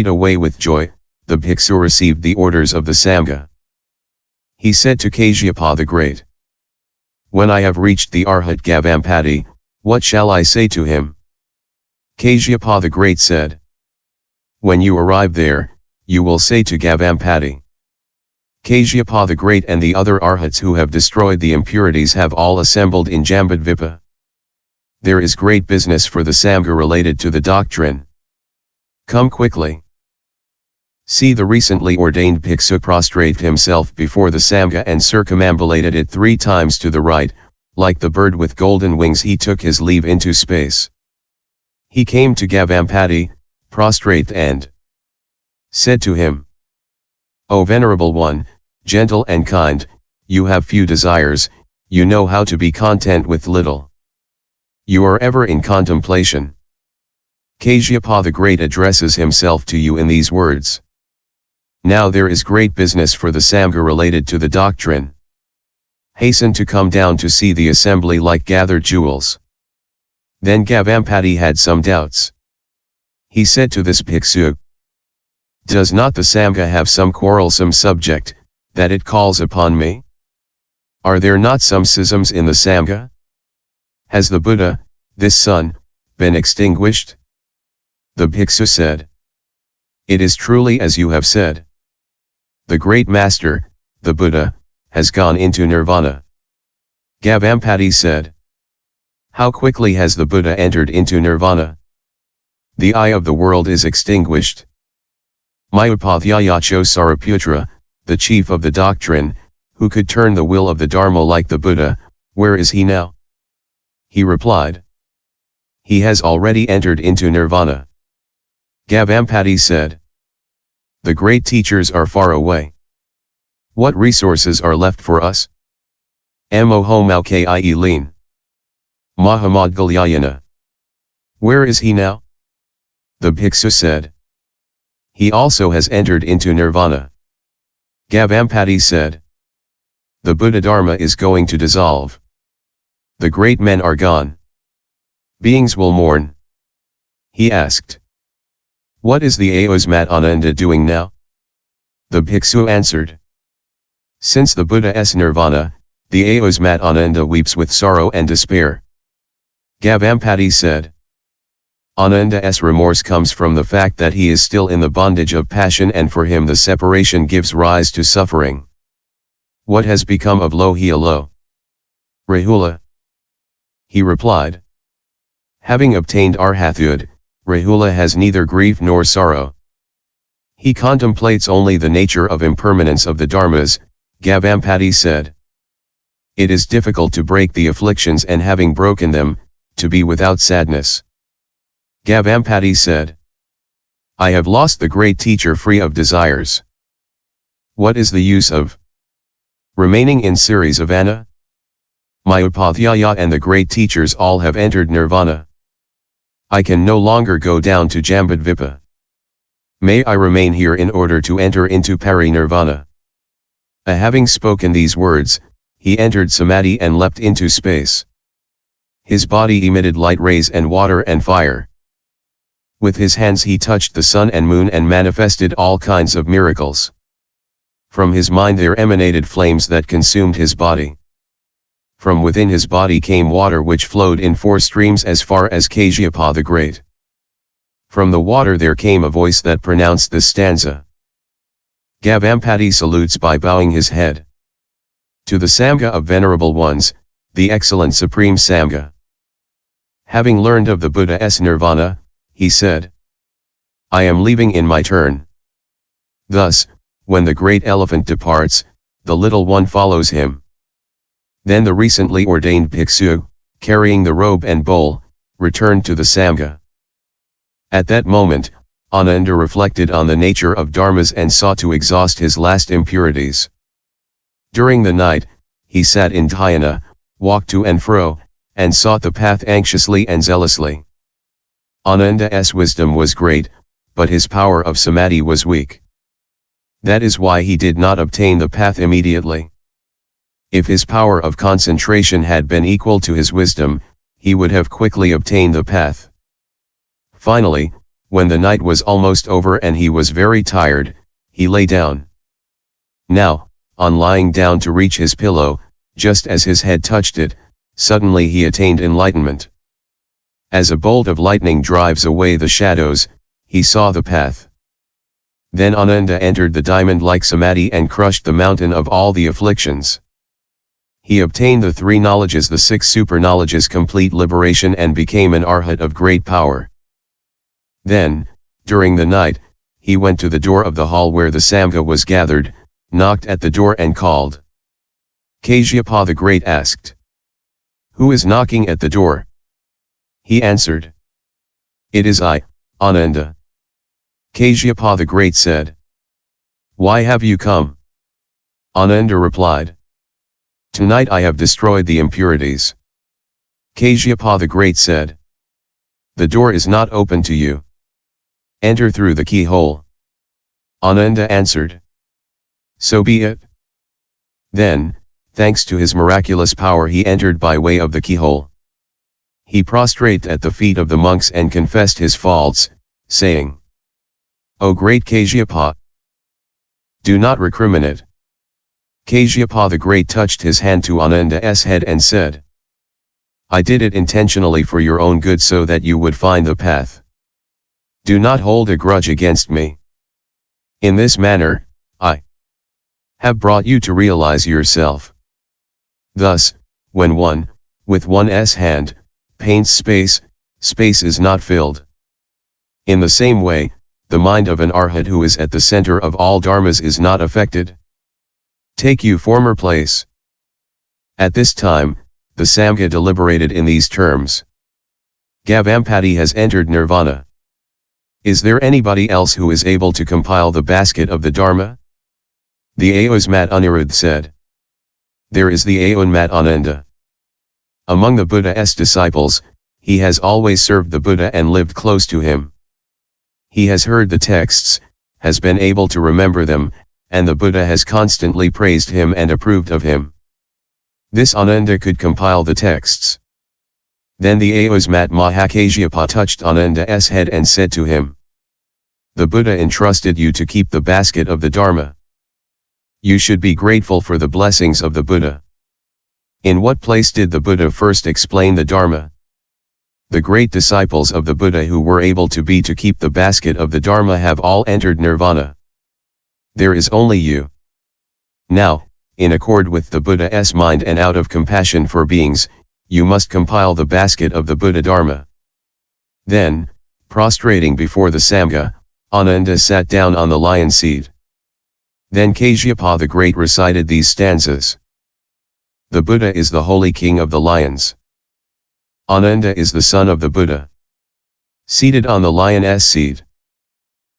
away with joy, the bhiksu received the orders of the samgha. He said to Kasyapa the Great, "When I have reached the arhat gavampati, what shall I say to him?" Kasyapa the Great said, "When you arrive there, you will say to gavampati." Kasyapa the Great and the other arhats who have destroyed the impurities have all assembled in Jambudvipa. There is great business for the samgha related to the doctrine. Come quickly. See, the recently ordained bhiksu prostrated himself before the samgha and circumambulated it 3 times to the right, like the bird with golden wings. He took his leave into space. He came to Gavampati, prostrate, and said to him, "O venerable one, gentle and kind, you have few desires, you know how to be content with little. You are ever in contemplation. Kasyapa the Great addresses himself to you in these words. Now there is great business for the samgha related to the doctrine. Hasten to come down to see the assembly like gathered jewels." Then Gavampati had some doubts. He said to this bhiksu, "Does not the samgha have some quarrelsome subject, that it calls upon me? Are there not some schisms in the samgha? Has the Buddha, this sun, been extinguished?" The bhiksu said, "It is truly as you have said. The great master, the Buddha, has gone into nirvana." Gavampati said, "How quickly has the Buddha entered into nirvana? The eye of the world is extinguished. My upadhyaya sariputra, the chief of the doctrine, who could turn the will of the Dharma like the Buddha, where is he now?" He replied, "He has already entered into nirvana." Gavampati said, "The great teachers are far away. What resources are left for us? Mohamaudgalyayana lien. Mahamaudgalyayana. Where is he now?" The bhiksu said, "He also has entered into nirvana." Gavampati said, "The buddhadharma is going to dissolve. The great men are gone. Beings will mourn." He asked, "What is the ayusmat ananda doing now?" The bhiksu answered, "Since the Buddha's nirvana, the ayusmat ananda weeps with sorrow and despair." Gavampati said, "Ananda's remorse comes from the fact that he is still in the bondage of passion, and for him the separation gives rise to suffering. What has become of heou? Rahula?" He replied, "Having obtained arhathood, Rahula has neither grief nor sorrow. He contemplates only the nature of impermanence of the dharmas." Gavampati said, "It is difficult to break the afflictions, and having broken them, to be without sadness." Gavampati said, "I have lost the great teacher free of desires. What is the use of remaining in series of anna? My upadhyaya and the great teachers all have entered nirvana. I can no longer go down to Jambudvipa. May I remain here in order to enter into pari-nirvana." Having spoken these words, he entered samadhi and leapt into space. His body emitted light rays and water and fire. With his hands he touched the sun and moon and manifested all kinds of miracles. From his mind there emanated flames that consumed his body. From within his body came water which flowed in 4 streams as far as Kasyapa the Great. From the water there came a voice that pronounced this stanza. Gavampati salutes by bowing his head. To the samgha of venerable ones, the excellent supreme samgha. Having learned of the Buddha's nirvana, he said, "I am leaving in my turn." Thus, when the great elephant departs, the little one follows him. Then the recently ordained bhiksu, carrying the robe and bowl, returned to the samgha. At that moment, Ananda reflected on the nature of dharmas and sought to exhaust his last impurities. During the night, he sat in dhyana, walked to and fro, and sought the path anxiously and zealously. Ananda's wisdom was great, but his power of samadhi was weak. That is why he did not obtain the path immediately. If his power of concentration had been equal to his wisdom, he would have quickly obtained the path. Finally, When the night was almost over and he was very tired, he lay down. Now, on lying down to reach his pillow, just as his head touched it, suddenly he attained enlightenment. As a bolt of lightning drives away the shadows, he saw the path. Then Ananda entered the diamond-like samadhi and crushed the mountain of all the afflictions. He obtained the three knowledges, the six super-knowledges, complete liberation, and became an arhat of great power. Then, during the night, he went to the door of the hall where the samgha was gathered, knocked at the door and called. Kasyapa the Great asked, "Who is knocking at the door?" He answered, "It is I, Ananda." Kasyapa the Great said, "Why have you come?" Ananda replied, "Tonight I have destroyed the impurities." Kasyapa the Great said, "The door is not open to you. Enter through the keyhole." Ananda answered, "So be it." Then, thanks to his miraculous power, he entered by way of the keyhole. He prostrated at the feet of the monks and confessed his faults, saying, "O great Kasyapa, do not recriminate." Kasyapa the Great touched his hand to Ananda's head and said, "I did it intentionally for your own good so that you would find the path. Do not hold a grudge against me. In this manner, I have brought you to realize yourself." Thus, when one, with one's hand, paints space, space is not filled. In the same way, the mind of an arhat who is at the center of all dharmas is not affected. Take you former place. At this time, the samgha deliberated in these terms. Gavampati has entered nirvana. Is there anybody else who is able to compile the basket of the Dharma? The ayusmat Aniruddha said. There is the ayusmat Ananda. Among the Buddha's disciples, he has always served the Buddha and lived close to him. He has heard the texts, has been able to remember them, and the Buddha has constantly praised him and approved of him. This Ananda could compile the texts. Then the ayusmat Mahakasyapa touched Ananda's head and said to him, "The Buddha entrusted you to keep the basket of the Dharma. You should be grateful for the blessings of the Buddha." In what place did the Buddha first explain the Dharma? The great disciples of the Buddha who were able to keep the basket of the Dharma have all entered nirvana. There is only you. Now, in accord with the Buddha's mind and out of compassion for beings, you must compile the basket of the Buddha Dharma. Then, prostrating before the samgha, Ananda sat down on the lion seat. Then Kasyapa the Great recited these stanzas. The Buddha is the holy king of the lions. Ananda is the son of the Buddha. Seated on the lion's seat,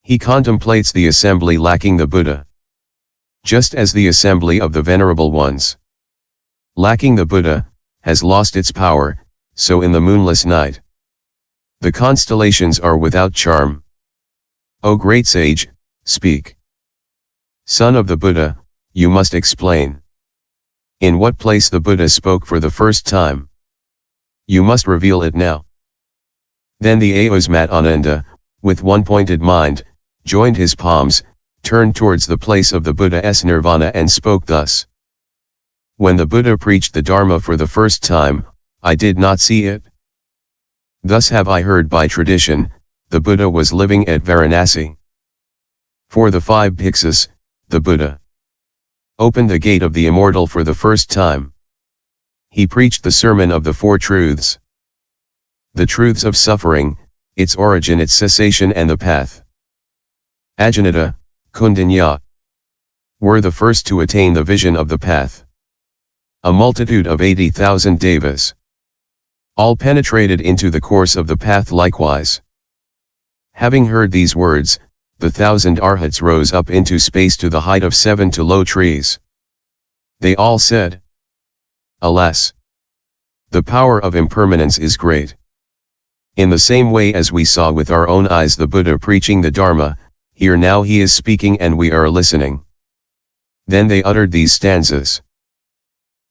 he contemplates the assembly lacking the Buddha. Just as the assembly of the venerable ones, lacking the Buddha, has lost its power, so in the moonless night, the constellations are without charm. O great sage, speak. Son of the Buddha, you must explain. In what place the Buddha spoke for the first time? You must reveal it now. Then the ayusmat Ananda, with one pointed mind, joined his palms, turned towards the place of the Buddha's nirvana and spoke thus. When the Buddha preached the Dharma for the first time, I did not see it. Thus have I heard by tradition, the Buddha was living at Varanasi. For the 5 bhiksus, the Buddha opened the gate of the immortal for the first time. He preached the sermon of the 4 truths. The truths of suffering, its origin, its cessation, and the path. Ajnata, Kundinya were the first to attain the vision of the path. A multitude of 80,000 devas all penetrated into the course of the path likewise. Having heard these words, the 1,000 arhats rose up into space to the height of 7 low trees. They all said, Alas! The power of impermanence is great. In the same way as we saw with our own eyes the Buddha preaching the Dharma, here now he is speaking and we are listening. Then they uttered these stanzas.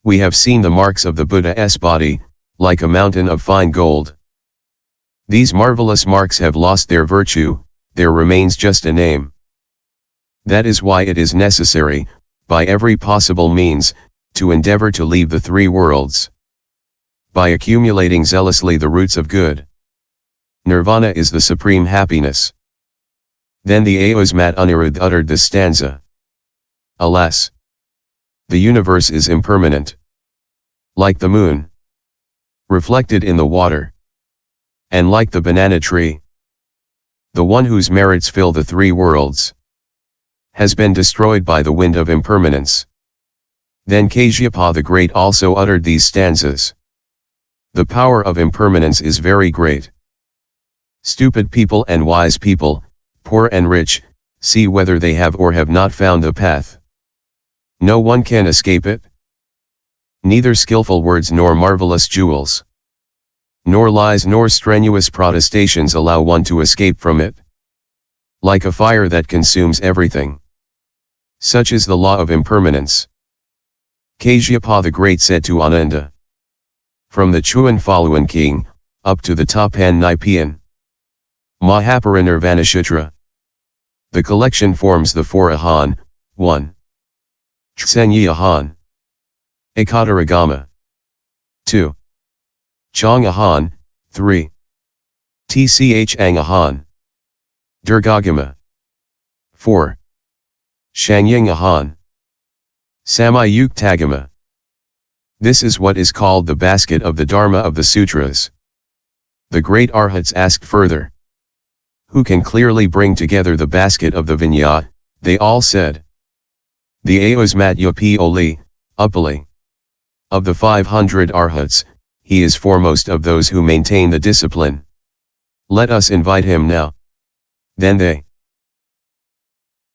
We have seen the marks of the Buddha's body, like a mountain of fine gold. These marvelous marks have lost their virtue, there remains just a name. That is why it is necessary, by every possible means, to endeavor to leave the three worlds. By accumulating zealously the roots of good. Nirvana is the supreme happiness. Then the ayusmat Anirudh uttered this stanza. Alas! The universe is impermanent. Like the moon. Reflected in the water. And like the banana tree. The one whose merits fill the three worlds. Has been destroyed by the wind of impermanence. Then Kasyapa the Great also uttered these stanzas. The power of impermanence is very great. Stupid people and wise people, poor and rich, see whether they have or have not found the path. No one can escape it. Neither skillful words nor marvelous jewels. Nor lies nor strenuous protestations allow one to escape from it. Like a fire that consumes everything. Such is the law of impermanence. Kasyapa the Great said to Ananda. From the Chuan Faluan King, up to the Tapan Nipian. Mahaparinirvana Sutra. The collection forms the four Ahan, 1. Tsenyi Ahan. Ekataragama. 2. Chong Ahan, 3. Tch Ang Ahan. Durgagama. 4. Shangying Ahan. Samayuktagama. This is what is called the basket of the Dharma of the Sutras. The great Arhats asked further. Who can clearly bring together the basket of the Vinaya? They all said. The ayusmat Upali, Upali. Of the 500 Arhats, he is foremost of those who maintain the discipline. Let us invite him now. Then they